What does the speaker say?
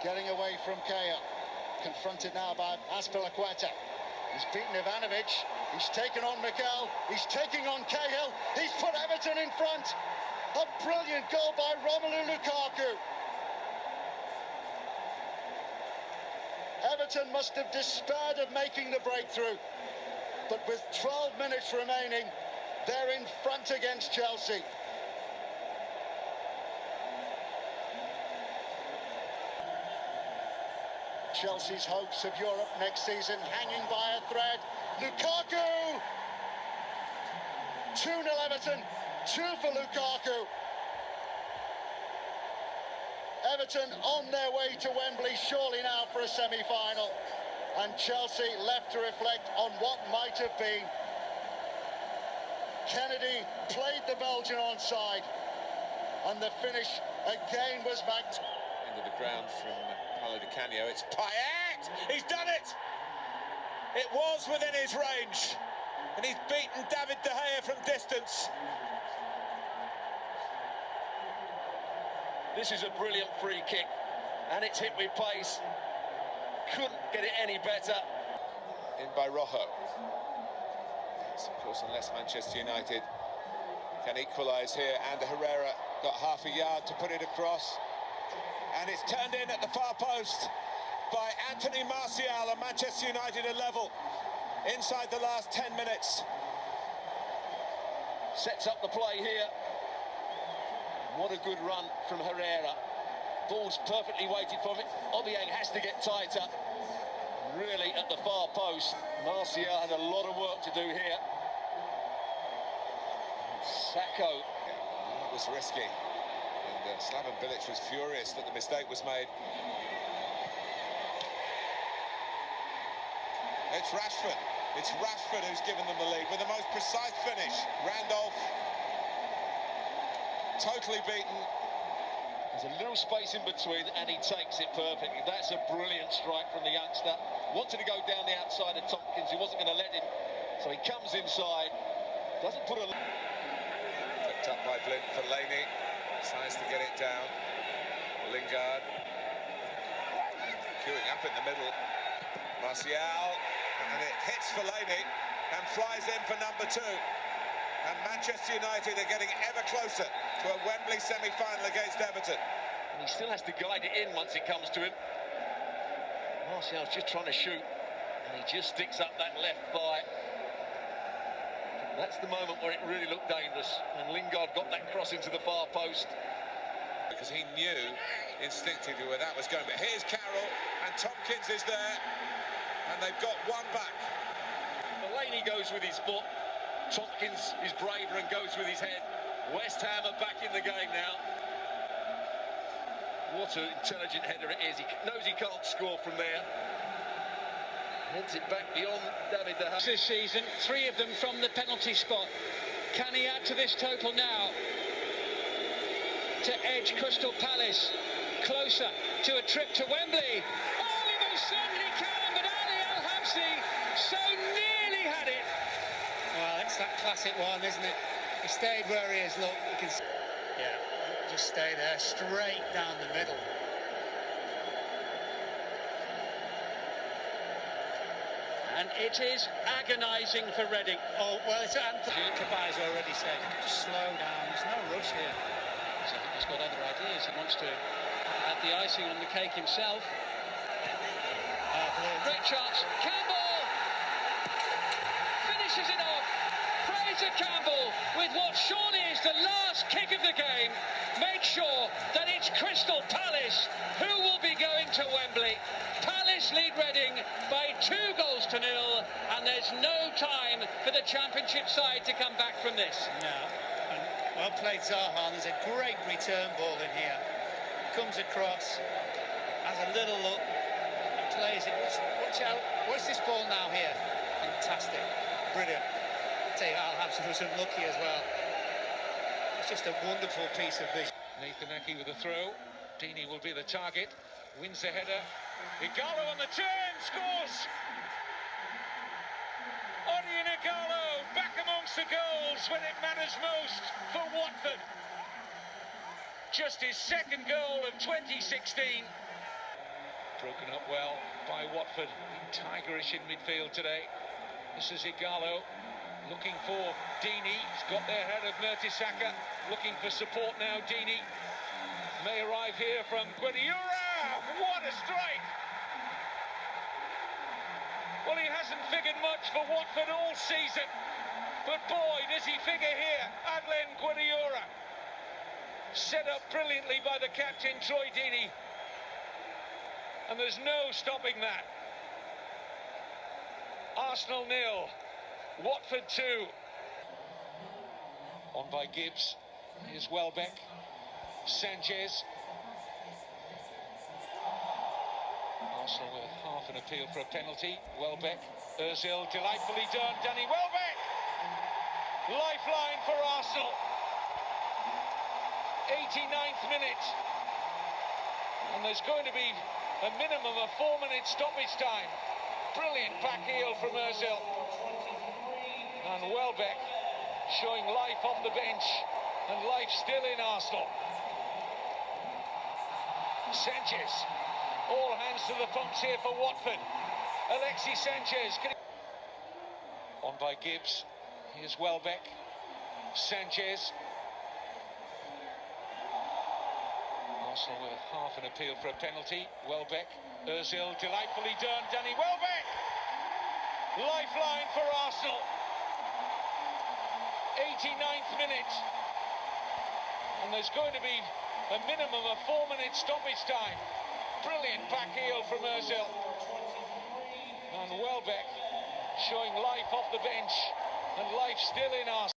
Getting away from Cahill, confronted now by Azpilicueta. He's beaten Ivanovic, he's taken on Mikel, he's taking on Cahill, he's put Everton in front. A brilliant goal by Romelu Lukaku. Everton must have despaired of making the breakthrough, but with 12 minutes remaining, they're in front against Chelsea. Chelsea's hopes of Europe next season hanging by a thread. Lukaku! 2-0 Everton, 2 for Lukaku. Everton on their way to Wembley, surely now for a semi-final. And Chelsea left to reflect on what might have been. Kennedy played the Belgian onside, and the finish again was back. Into the ground from Paulo Di Canio. It's Payet! He's done it! It was within his range, and he's beaten David De Gea from distance. This is a brilliant free kick, and it's hit with pace. Couldn't get it any better. In by Rojo. Yes, of course, unless Manchester United can equalise here, and Herrera got half a yard to put it across. And it's turned in at the far post by Anthony Martial, and Manchester United are level inside the last 10 minutes. Sets up the play here. What a good run from Herrera. Ball's perfectly weighted for him. Obiang has to get tighter. Really at the far post. Martial had a lot of work to do here. Sacco. That was risky. And Slaven Bilic was furious that the mistake was made. It's Rashford. It's Rashford who's given them the lead with the most precise finish. Randolph totally beaten. There's a little space in between and he takes it perfectly. That's a brilliant strike from the youngster. Wanted to go down the outside of Tompkins, he wasn't going to let him. So he comes inside, doesn't put a... Picked up by Blind for Laney. Decides to get it down. Lingard queuing up in the middle. Martial, and it hits Fellaini and flies in for number 2. And Manchester United are getting ever closer to a Wembley semi-final against Everton. And he still has to guide it in once it comes to him. Martial's just trying to shoot, and he just sticks up that left thigh. That's the moment where it really looked dangerous, and Lingard got that cross into the far post. Because he knew instinctively where that was going. But here's Carroll, and Tompkins is there, and they've got one back. Fellaini goes with his foot. Tompkins is braver and goes with his head. West Ham are back in the game now. What an intelligent header it is. He knows he can't score from there. Heads it back beyond David De Gea. This season, 3 of them from the penalty spot. Can he add to this total now? To edge Crystal Palace closer to a trip to Wembley. Oh, he most certainly can, but Ali Al-Habsi so nearly had it. Well, it's that classic one, isn't it? He stayed where he is, look, you can see. Yeah, just stay there, straight down the middle. And it is agonising for Reading. Oh, well, it's Anthony Kabai's already said, just slow down, there's no rush here. So I think he's got other ideas, he wants to add the icing on the cake himself. Great chance, Campbell! Finishes it off! Fraser Campbell, with what surely is the last kick of the game, makes sure that it's Crystal Palace who will be going to Wembley. Palace lead Reading by 2 goals to 0, and there's no time for the Championship side to come back from this. No, and well played Zaha, there's a great return ball in here. Comes across, has a little look, and plays it. Watch out, watch this ball now here. Fantastic, brilliant. Al-Habsi was unlucky as well. It's just a wonderful piece of vision. Nathan Ake with a throw. Deeney will be the target. Wins the header. Igalo on the turn, scores! Odion Igalo back amongst the goals when it matters most for Watford. Just his 2nd goal of 2016. Broken up well by Watford. Tigerish in midfield today. This is Igalo looking for Deeney. He's got there ahead of Mertesacker. Looking for support now. Deeney may arrive here from Guadiura. What a strike! Well, he hasn't figured much for Watford all season, but boy, does he figure here. Adlen Guadiura, set up brilliantly by the captain, Troy Deeney. And there's no stopping that. Arsenal 0, Watford 2. On by Gibbs. Here's Welbeck. Sanchez. Arsenal with half an appeal for a penalty. Welbeck. Ozil, delightfully done. Danny Welbeck! Lifeline for Arsenal. 89th minute. And there's going to be a minimum of 4-minute stoppage time. Brilliant back heel from Ozil. And Welbeck showing life off the bench. And life still in Arsenal. Sanchez. All hands to the pumps here for Watford. Alexis Sanchez. On by Gibbs. Here's Welbeck. Sanchez. Arsenal with half an appeal for a penalty. Welbeck. Ozil, delightfully done. Danny Welbeck! Lifeline for Arsenal. 89th minute. And there's going to be a minimum of 4-minute stoppage time. Brilliant back heel from Ozil. And Welbeck showing life off the bench. And life still in Arsenal.